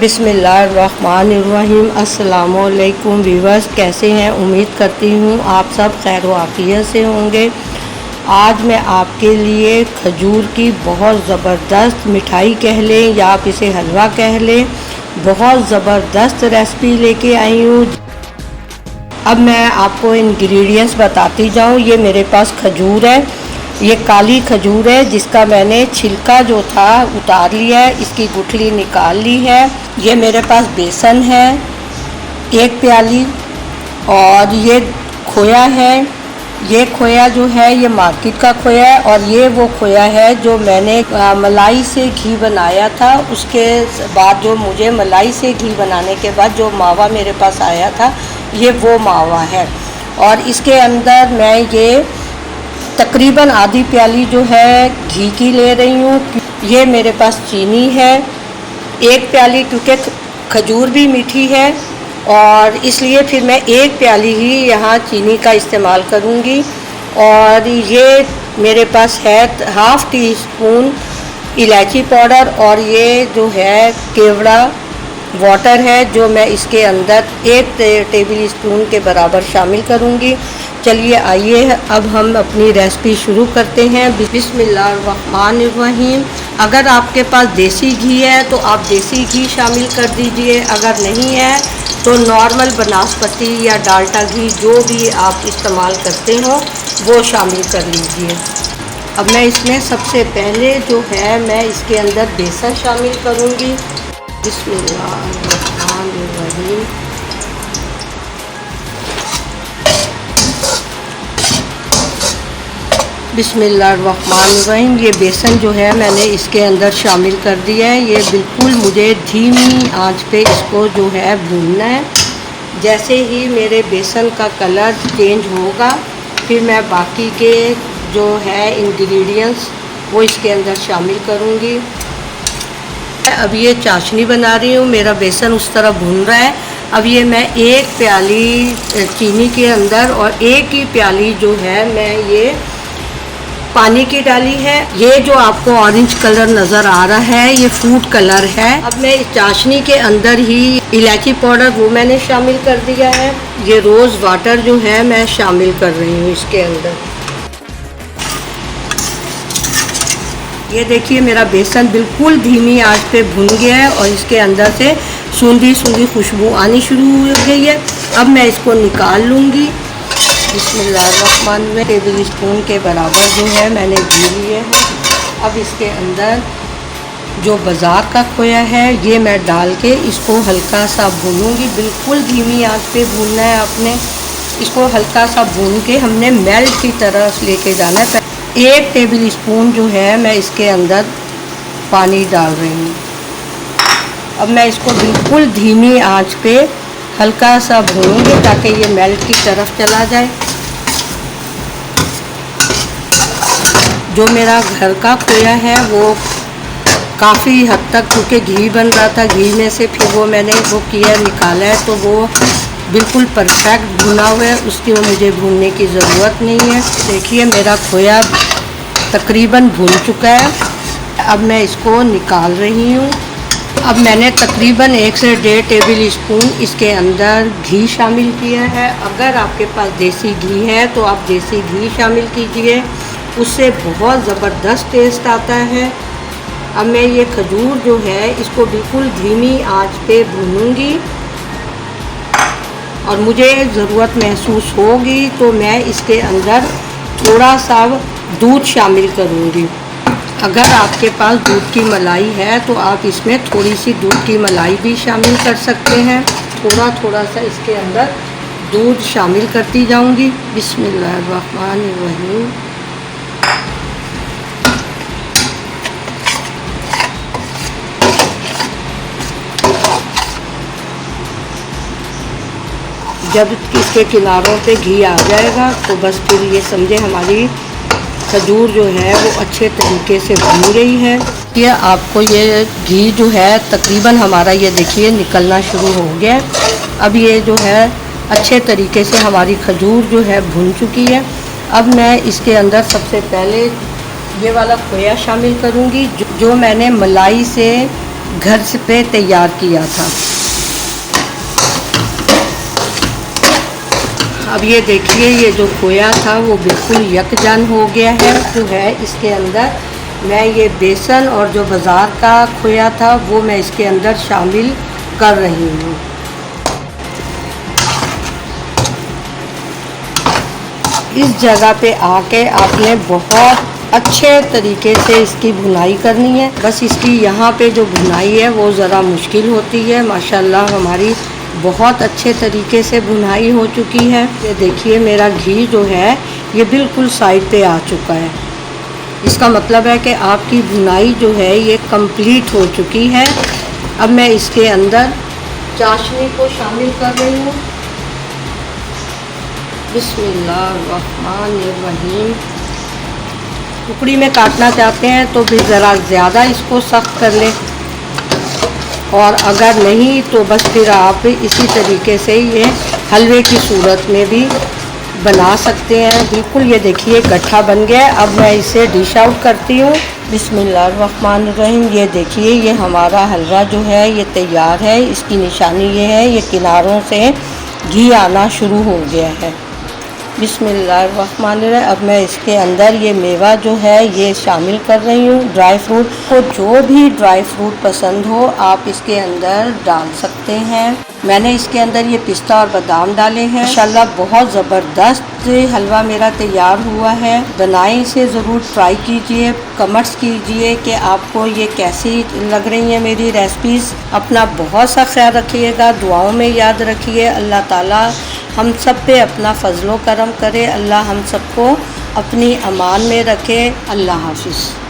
बिस्मिल्लाहिर्रहमानिर्रहीम। अस्सलामुअलैकुम व्यूअर्स, कैसे हैं? उम्मीद करती हूँ आप सब खैर व आफियत से होंगे। आज मैं आपके लिए खजूर की बहुत ज़बरदस्त मिठाई कह लें या आप इसे हलवा कह लें, बहुत ज़बरदस्त रेसिपी लेके आई हूँ। अब मैं आपको इंग्रेडिएंट्स बताती जाऊँ। ये मेरे पास खजूर है, ये काली खजूर है जिसका मैंने छिलका जो था उतार लिया है, इसकी गुठली निकाल ली है। ये मेरे पास बेसन है 1 प्याली, और ये खोया है। ये खोया जो है ये मार्केट का खोया है, और ये वो खोया है जो मैंने मलाई से घी बनाया था। उसके बाद जो मुझे मलाई से घी बनाने के बाद जो मावा मेरे पास आया था, ये वो मावा है। और इसके अंदर मैं ये तकरीबन आधी प्याली जो है घी की ले रही हूँ। ये मेरे पास चीनी है 1 प्याली, क्योंकि खजूर भी मीठी है और इसलिए फिर मैं 1 प्याली ही यहाँ चीनी का इस्तेमाल करूँगी। और ये मेरे पास है ½ टीस्पून इलायची पाउडर, और ये जो है केवड़ा वाटर है जो मैं इसके अंदर 1 टेबल स्पून के बराबर शामिल करूँगी। चलिए आइए अब हम अपनी रेसिपी शुरू करते हैं। बिस्मिल्लाहिर्रहमानिर्रहीम। अगर आपके पास देसी घी है तो आप देसी घी शामिल कर दीजिए, अगर नहीं है तो नॉर्मल बनास्पति या डाल्डा घी जो भी आप इस्तेमाल करते हो वो शामिल कर लीजिए। अब मैं इसमें सबसे पहले जो है मैं इसके अंदर बेसन शामिल करूँगी। बिस्मिल्लाहिर्रहमानिर्रहीम। बिस्मिल्लाहिर्रहमानिर्रहीम। ये बेसन जो है मैंने इसके अंदर शामिल कर दिया है। ये बिल्कुल मुझे धीमी आंच पे इसको जो है भूनना है। जैसे ही मेरे बेसन का कलर चेंज होगा फिर मैं बाकी के जो है इंग्रेडिएंट्स वो इसके अंदर शामिल करूँगी। अब ये चाशनी बना रही हूँ, मेरा बेसन उस तरह भून रहा है। अब ये मैं 1 प्याली चीनी के अंदर और 1 ही प्याली जो है मैं ये पानी की डाली है। ये जो आपको ऑरेंज कलर नज़र आ रहा है ये फूड कलर है। अब मैं इस चाशनी के अंदर ही इलायची पाउडर वो मैंने शामिल कर दिया है। ये रोज़ वाटर जो है मैं शामिल कर रही हूँ इसके अंदर। ये देखिए मेरा बेसन बिल्कुल धीमी आंच पे भुन गया है और इसके अंदर से सूंधी सूंधी खुशबू आनी शुरू हो गई है। अब मैं इसको निकाल लूँगी। बिस्मिल्लाहिर्रहमानिर्रहीम। टेबल स्पून के बराबर जो है मैंने घी लिए है। अब इसके अंदर जो बाज़ार का खोया है ये मैं डाल के इसको हल्का सा भूनूंगी। बिल्कुल धीमी आंच पे भूनना है आपने इसको, हल्का सा भून के हमने मेल्ट की तरफ लेके जाना है। 1 टेबल स्पून जो है मैं इसके अंदर पानी डाल रही हूँ। अब मैं इसको बिल्कुल धीमी आंच पे हल्का सा भूनूंगी ताकि ये मेल्ट की तरफ चला जाए। जो मेरा घर का खोया है वो काफ़ी हद तक, क्योंकि घी बन रहा था, घी में से फिर वो मैंने वो किया निकाला है, तो वो बिल्कुल परफेक्ट भुना हुआ है, उसकी वो मुझे भूनने की ज़रूरत नहीं है। देखिए मेरा खोया तकरीबन भुन चुका है। अब मैं इसको निकाल रही हूँ। अब मैंने तकरीबन 1 से 1.5 टेबल स्पून इसके अंदर घी शामिल किया है। अगर आपके पास देसी घी है तो आप देसी घी शामिल कीजिए, उससे बहुत ज़बरदस्त टेस्ट आता है। अब मैं ये खजूर जो है इसको बिल्कुल धीमी आंच पे भूनूंगी, और मुझे ज़रूरत महसूस होगी तो मैं इसके अंदर थोड़ा सा दूध शामिल करूंगी। अगर आपके पास दूध की मलाई है तो आप इसमें थोड़ी सी दूध की मलाई भी शामिल कर सकते हैं। थोड़ा थोड़ा सा इसके अंदर दूध शामिल करती जाऊंगी। बिस्मिल्लाहिर्रहमानिर्रहीम। जब इसके किनारों पे घी आ जाएगा तो बस फिर ये समझे हमारी खजूर जो है वो अच्छे तरीके से भून गई है। ये आपको ये घी जो है तकरीबन हमारा ये देखिए निकलना शुरू हो गया। अब ये जो है अच्छे तरीके से हमारी खजूर जो है भून चुकी है। अब मैं इसके अंदर सबसे पहले ये वाला खोया शामिल करूँगी जो मैंने मलाई से घर से पे तैयार किया था। अब ये देखिए, ये जो खोया था वो बिल्कुल यकजान हो गया है। जो है इसके अंदर मैं ये बेसन और जो बाज़ार का खोया था वो मैं इसके अंदर शामिल कर रही हूँ। इस जगह पे आके आपने बहुत अच्छे तरीके से इसकी भुनाई करनी है। बस इसकी यहाँ पे जो भुनाई है वो ज़रा मुश्किल होती है। माशाल्लाह हमारी बहुत अच्छे तरीके से भुनाई हो चुकी है। ये देखिए मेरा घी जो है ये बिल्कुल साइड पे आ चुका है। इसका मतलब है कि आपकी भुनाई जो है ये कंप्लीट हो चुकी है। अब मैं इसके अंदर चाशनी को शामिल कर रही हूँ। बिस्मिल्लाहिर्रहमानिर्रहीम। टुकड़ी में काटना चाहते हैं तो भी ज़रा ज़्यादा इसको सख्त कर लें, और अगर नहीं तो बस फिर आप इसी तरीके से ये हलवे की सूरत में भी बना सकते हैं। बिल्कुल ये देखिए गट्ठा बन गया। अब मैं इसे डिश आउट करती हूँ। बिस्मिल्लाहिर्रहमानिर्रहीम। ये देखिए ये हमारा हलवा जो है ये तैयार है। इसकी निशानी ये है, ये किनारों से घी आना शुरू हो गया है। बिस्मिल्लाहिर्रहमानिर्रहीम। अब मैं इसके अंदर ये मेवा जो है ये शामिल कर रही हूँ। ड्राई फ्रूट को, जो भी ड्राई फ्रूट पसंद हो आप इसके अंदर डाल सकते हैं। मैंने इसके अंदर ये पिस्ता और बादाम डाले हैं। इंशाल्लाह बहुत ज़बरदस्त हलवा मेरा तैयार हुआ है। बनाएं, इसे ज़रूर ट्राई कीजिए। कमेंट्स कीजिए कि आपको ये कैसी लग रही है मेरी रेसिपीज़। अपना बहुत सा ख्याल रखिएगा, दुआओं में याद रखिए। अल्लाह ताला हम सब पे अपना फजलो करम करे। अल्लाह हम सबको अपनी अमान में रखे। अल्लाह हाफिज़।